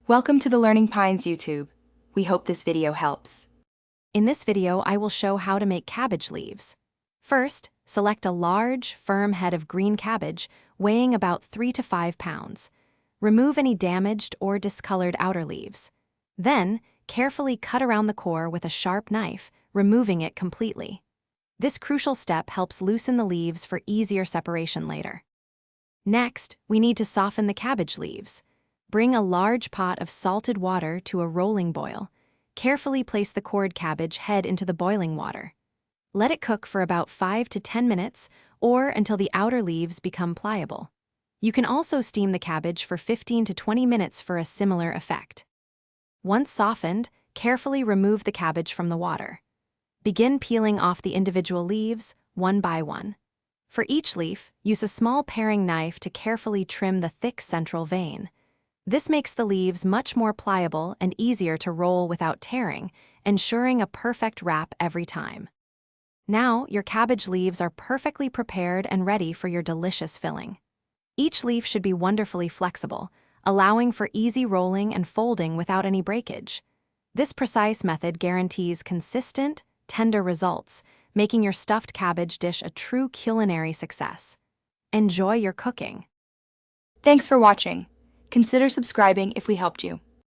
Welcome to the Learning Pines YouTube. We hope this video helps. In this video, I will show how to make cabbage leaves. First, select a large, firm head of green cabbage weighing about 3 to 5 pounds. Remove any damaged or discolored outer leaves. Then, carefully cut around the core with a sharp knife, removing it completely. This crucial step helps loosen the leaves for easier separation later. Next, we need to soften the cabbage leaves. Bring a large pot of salted water to a rolling boil. Carefully place the cored cabbage head into the boiling water. Let it cook for about 5 to 10 minutes or until the outer leaves become pliable. You can also steam the cabbage for 15 to 20 minutes for a similar effect. Once softened, carefully remove the cabbage from the water. Begin peeling off the individual leaves, one by one. For each leaf, use a small paring knife to carefully trim the thick central vein. This makes the leaves much more pliable and easier to roll without tearing, ensuring a perfect wrap every time. Now, your cabbage leaves are perfectly prepared and ready for your delicious filling. Each leaf should be wonderfully flexible, allowing for easy rolling and folding without any breakage. This precise method guarantees consistent, tender results, making your stuffed cabbage dish a true culinary success. Enjoy your cooking. Thanks for watching. Consider subscribing if we helped you.